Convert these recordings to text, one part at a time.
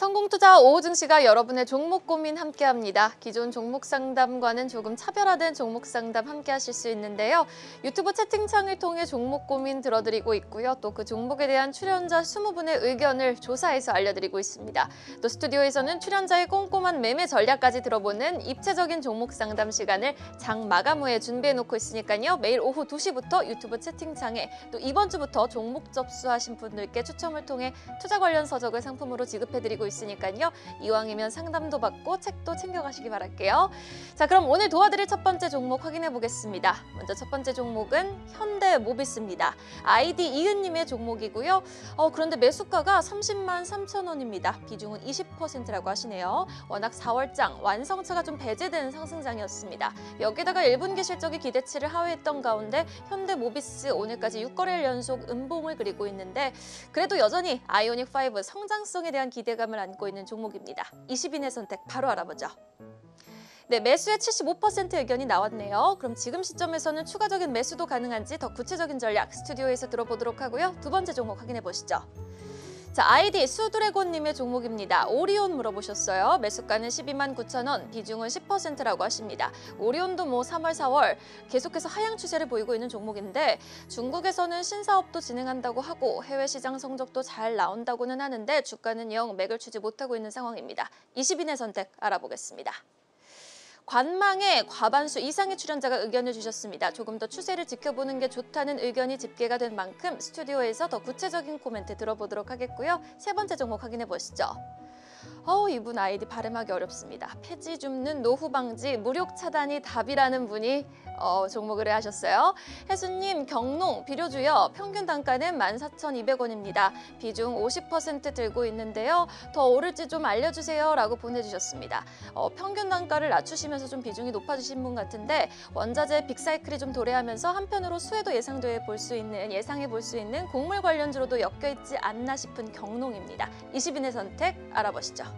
성공투자 오호증 씨가 여러분의 종목 고민 함께합니다. 기존 종목 상담과는 조금 차별화된 종목 상담 함께하실 수 있는데요. 유튜브 채팅창을 통해 종목 고민 들어드리고 있고요. 또 그 종목에 대한 출연자 20분의 의견을 조사해서 알려드리고 있습니다. 또 스튜디오에서는 출연자의 꼼꼼한 매매 전략까지 들어보는 입체적인 종목 상담 시간을 장 마감 후에 준비해놓고 있으니까요. 매일 오후 2시부터 유튜브 채팅창에 또 이번 주부터 종목 접수하신 분들께 추첨을 통해 투자 관련 서적을 상품으로 지급해드리고 있으니까요. 이왕이면 상담도 받고 책도 챙겨가시기 바랄게요. 자, 그럼 오늘 도와드릴 첫 번째 종목 확인해 보겠습니다. 먼저 첫 번째 종목은 현대모비스입니다. 아이디 이은님의 종목이고요. 그런데 매수가가 30만 3천 원입니다. 비중은 20%라고 하시네요. 워낙 4월장 완성차가 좀 배제된 상승장이었습니다. 여기다가 1분기 실적이 기대치를 하회했던 가운데 현대모비스 오늘까지 6거래일 연속 음봉을 그리고 있는데 그래도 여전히 아이오닉5 성장성에 대한 기대감을 안고 있는 종목입니다. 20인의 선택 바로 알아보죠. 네, 매수의 75% 의견이 나왔네요. 그럼 지금 시점에서는 추가적인 매수도 가능한지 더 구체적인 전략 스튜디오에서 들어보도록 하고요. 두 번째 종목 확인해 보시죠. 자, 아이디 수드래곤님의 종목입니다. 오리온 물어보셨어요. 매수가는 12만 9천 원, 비중은 10%라고 하십니다. 오리온도 3월, 4월 계속해서 하향 추세를 보이고 있는 종목인데 중국에서는 신사업도 진행한다고 하고 해외 시장 성적도 잘 나온다고는 하는데 주가는 영 맥을 추지 못하고 있는 상황입니다. 20인의 선택 알아보겠습니다. 관망에 과반수 이상의 출연자가 의견을 주셨습니다. 조금 더 추세를 지켜보는 게 좋다는 의견이 집계가 된 만큼 스튜디오에서 더 구체적인 코멘트 들어보도록 하겠고요. 세 번째 종목 확인해 보시죠. 이분 아이디 발음하기 어렵습니다. 폐지 줍는 노후 방지 무력 차단이 답이라는 분이 종목을 하셨어요. 혜수님 경농 비료주요 평균 단가는 14,200원입니다. 비중 50% 들고 있는데요. 더 오를지 좀 알려주세요 라고 보내주셨습니다. 평균 단가를 낮추시면서 좀 비중이 높아지신 분 같은데 원자재 빅사이클이 좀 도래하면서 한편으로 수혜도 예상해 볼 수 있는 곡물 관련주로도 엮여있지 않나 싶은 경농입니다. 20인의 선택 알아보시죠.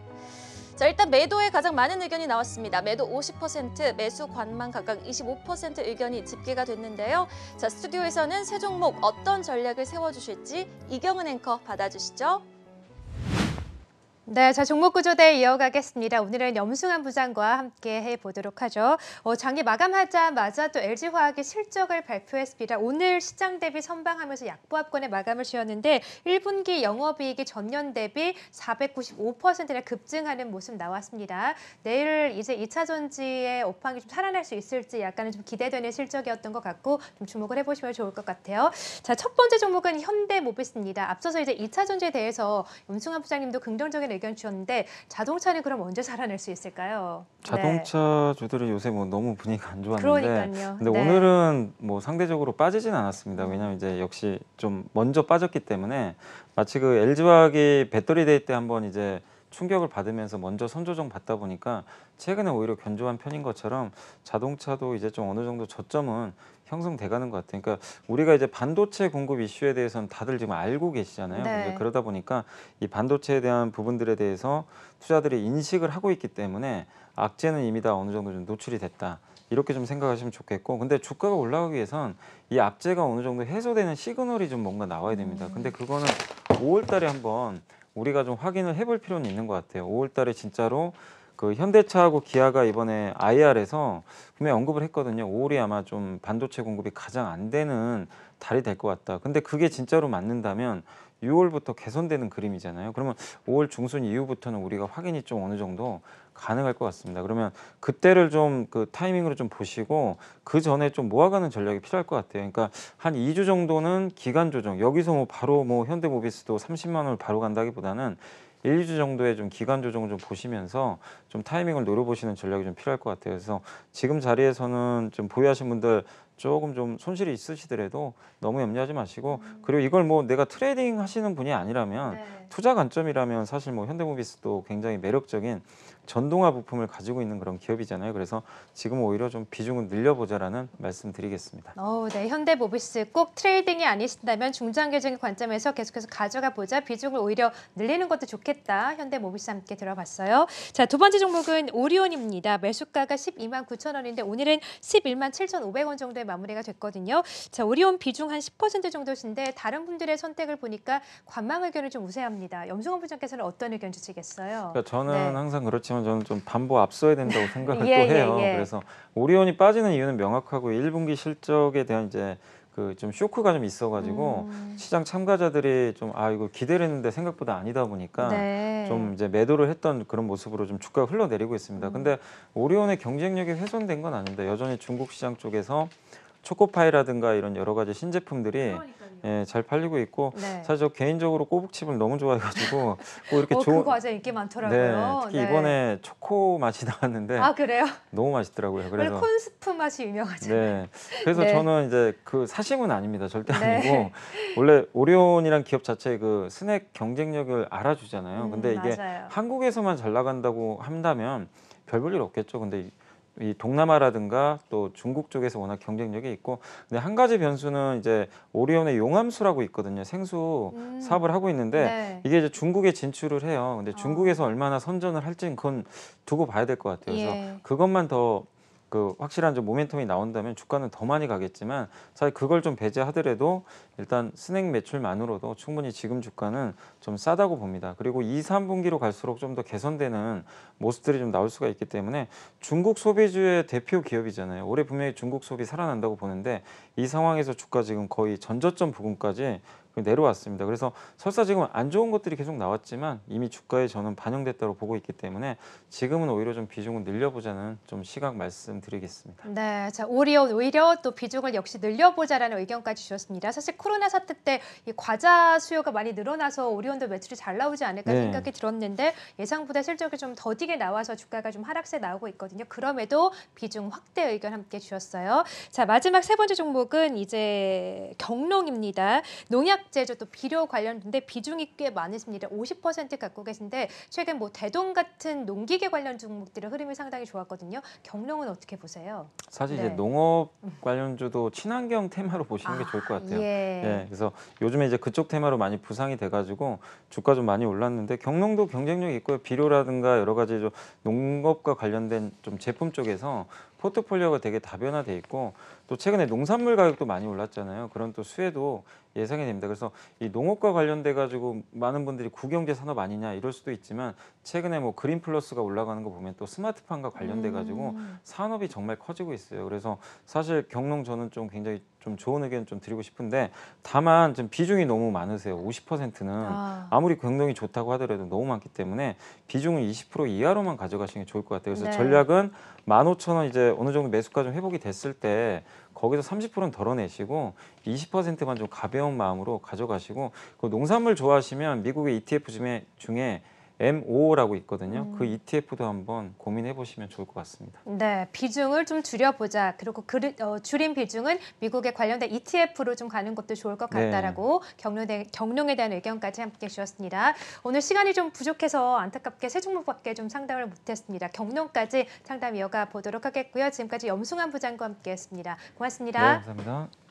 자, 일단 매도에 가장 많은 의견이 나왔습니다. 매도 50%, 매수 관망 각각 25% 의견이 집계가 됐는데요. 자, 스튜디오에서는 세 종목 어떤 전략을 세워주실지 이경은 앵커 받아주시죠. 네, 자 종목 구조대 이어가겠습니다. 오늘은 염승환 부장과 함께 해보도록 하죠. 장이 마감하자마자 또 LG화학이 실적을 발표했습니다. 오늘 시장 대비 선방하면서 약보합권의 마감을 지었는데 1분기 영업이익이 전년 대비 495%나 급증하는 모습 나왔습니다. 내일 이제 2차 전지의 업황이 좀 살아날 수 있을지 약간은 좀 기대되는 실적이었던 것 같고 좀 주목을 해보시면 좋을 것 같아요. 자, 첫 번째 종목은 현대모비스입니다. 앞서서 이제 2차 전지에 대해서 염승환 부장님도 긍정적인 의견 주셨는데 자동차는 그럼 언제 살아날 수 있을까요? 자동차 주들이 요새 너무 분위기가 안 좋았는데 그러니까요. 근데 네. 오늘은 상대적으로 빠지진 않았습니다. 왜냐하면 이제 역시 좀 먼저 빠졌기 때문에 마치 그 LG화학이 배터리 데이 때 한번 이제 충격을 받으면서 먼저 선조정 받다 보니까 최근에 오히려 견조한 편인 것처럼 자동차도 이제 좀 어느 정도 저점은 형성돼 가는 것 같아요. 그러니까 우리가 이제 반도체 공급 이슈에 대해서는 다들 지금 알고 계시잖아요. 네. 그러다 보니까 이 반도체에 대한 부분들에 대해서 투자들이 인식을 하고 있기 때문에 악재는 이미 다 어느 정도 좀 노출이 됐다. 이렇게 좀 생각하시면 좋겠고, 근데 주가가 올라가기 위해선 이 악재가 어느 정도 해소되는 시그널이 좀 뭔가 나와야 됩니다. 근데 그거는 5월 달에 한번 우리가 좀 확인을 해볼 필요는 있는 것 같아요. 5월 달에 진짜로 그 현대차하고 기아가 이번에 IR에서 분명히 언급을 했거든요. 5월이 아마 좀 반도체 공급이 가장 안 되는 달이 될 것 같다. 근데 그게 진짜로 맞는다면 6월부터 개선되는 그림이잖아요. 그러면 5월 중순 이후부터는 우리가 확인이 좀 어느 정도 가능할 것 같습니다. 그러면 그때를 좀 그 타이밍으로 좀 보시고 그 전에 좀 모아가는 전략이 필요할 것 같아요. 그러니까 한 2주 정도는 기간 조정, 여기서 바로 현대모비스도 30만 원을 바로 간다기보다는 1, 2주 정도의 좀 기간 조정을 좀 보시면서 좀 타이밍을 노려보시는 전략이 좀 필요할 것 같아요. 그래서 지금 자리에서는 좀 보유하신 분들 조금 좀 손실이 있으시더라도 너무 염려하지 마시고, 그리고 이걸 내가 트레이딩 하시는 분이 아니라면 투자 관점이라면 사실 현대모비스도 굉장히 매력적인 전동화 부품을 가지고 있는 그런 기업이잖아요. 그래서 지금 오히려 좀 비중을 늘려보자라는 말씀드리겠습니다. 네, 현대모비스 꼭 트레이딩이 아니신다면 중장기적인 관점에서 계속해서 가져가 보자. 비중을 오히려 늘리는 것도 좋겠다. 현대모비스 함께 들어봤어요. 자, 두 번째 종목은 오리온입니다. 매수가가 12만 9천 원인데 오늘은 11만 7,500원 정도에 마무리가 됐거든요. 자, 오리온 비중 한 10% 정도신데 다른 분들의 선택을 보니까 관망 의견을 좀 우세합니다. 염승원 부장께서는 어떤 의견 주시겠어요? 그러니까 저는 네. 항상 그렇지만 저는 좀 반보 앞서야 된다고 생각을 예, 또 해요. 예, 예. 그래서 오리온이 빠지는 이유는 명확하고 1분기 실적에 대한 이제 그 좀 쇼크가 좀 있어가지고 시장 참가자들이 좀 이거 기대를 했는데 생각보다 아니다 보니까 네. 좀 이제 매도를 했던 그런 모습으로 좀 주가가 흘러내리고 있습니다. 근데 오리온의 경쟁력이 훼손된 건 아닙니다. 여전히 중국 시장 쪽에서 초코파이라든가 이런 여러 가지 신제품들이 예, 잘 팔리고 있고 네. 사실 저 개인적으로 꼬북칩을 너무 좋아해가지고 꼭 이렇게 그 과자 인기 많더라고요. 네, 특히 이번에 초코 맛이 나왔는데 아, 그래요? 너무 맛있더라고요. 원래 그래서 콘스프 맛이 유명하잖아요. 네, 그래서 네. 저는 이제 그 사심은 아닙니다. 절대 네. 아니고 원래 오리온이란 기업 자체의 그 스낵 경쟁력을 알아주잖아요. 근데 이게 맞아요. 한국에서만 잘 나간다고 한다면 별 볼 일 없겠죠. 근데 이 동남아라든가 또 중국 쪽에서 워낙 경쟁력이 있고, 근데 한 가지 변수는 이제 오리온의 용암수라고 있거든요. 생수 사업을 하고 있는데 네. 이게 이제 중국에 진출을 해요. 근데 중국에서 얼마나 선전을 할지는 그건 두고 봐야 될 것 같아요. 그래서 예. 그것만 더 그 확실한 좀 모멘텀이 나온다면 주가는 더 많이 가겠지만 사실 그걸 좀 배제하더라도 일단 스낵 매출만으로도 충분히 지금 주가는 좀 싸다고 봅니다. 그리고 2, 3분기로 갈수록 좀 더 개선되는 모습들이 좀 나올 수가 있기 때문에 중국 소비주의 대표 기업이잖아요. 올해 분명히 중국 소비 살아난다고 보는데 이 상황에서 주가 지금 거의 전저점 부근까지 내려왔습니다. 그래서 설사 지금 안 좋은 것들이 계속 나왔지만 이미 주가에 저는 반영됐다고 보고 있기 때문에 지금은 오히려 좀 비중을 늘려보자는 좀 시각 말씀드리겠습니다. 네, 자 오리온 오히려 또 비중을 역시 늘려보자라는 의견까지 주셨습니다. 사실 코로나 사태 때 이 과자 수요가 많이 늘어나서 오리온도 매출이 잘 나오지 않을까 네. 생각이 들었는데 예상보다 실적이 좀 더디게 나와서 주가가 좀 하락세 나오고 있거든요. 그럼에도 비중 확대 의견 함께 주셨어요. 자 마지막 세 번째 종목은 이제 경농입니다. 농약 제조 또 비료 관련인데 비중이 꽤 많으십니다. 50% 갖고 계신데 최근 뭐 대동 같은 농기계 관련 종목들의 흐름이 상당히 좋았거든요. 경농은 어떻게 보세요? 사실 네. 이제 농업 관련주도 친환경 테마로 보시는 게 좋을 것 같아요. 예. 그래서 요즘에 이제 그쪽 테마로 많이 부상이 돼가지고 주가 좀 많이 올랐는데 경농도 경쟁력이 있고요. 비료라든가 여러 가지 좀 농업과 관련된 좀 제품 쪽에서 포트폴리오가 되게 다변화돼 있고 또 최근에 농산물 가격도 많이 올랐잖아요. 그런 또 수혜도 예상이 됩니다. 그래서 이 농업과 관련돼 가지고 많은 분들이 구경제 산업 아니냐 이럴 수도 있지만 최근에 뭐 그린 플러스가 올라가는 거 보면 또 스마트팜과 관련돼 가지고 산업이 정말 커지고 있어요. 그래서 사실 경농 저는 좀 굉장히 좀 좋은 의견 좀 드리고 싶은데 다만 좀 비중이 너무 많으세요. 50%는 아무리 경농이 좋다고 하더라도 너무 많기 때문에 비중은 20% 이하로만 가져가시는 게 좋을 것 같아요. 그래서 네. 전략은 15,000원 이제 어느 정도 매수가 좀 회복이 됐을 때 거기서 30%는 덜어내시고 20%만 좀 가벼운 마음으로 가져가시고 그 농산물 좋아하시면 미국의 ETF 중에 M55라고 있거든요. 그 ETF도 한번 고민해 보시면 좋을 것 같습니다. 네, 비중을 좀 줄여보자. 그리고 줄인 비중은 미국에 관련된 ETF로 좀 가는 것도 좋을 것 같다라고 경농에 대한 의견까지 함께 주셨습니다. 오늘 시간이 좀 부족해서 안타깝게 세 종목밖에 좀 상담을 못했습니다. 경농까지 상담 이어가 보도록 하겠고요. 지금까지 염승환 부장과 함께했습니다. 고맙습니다. 네, 감사합니다.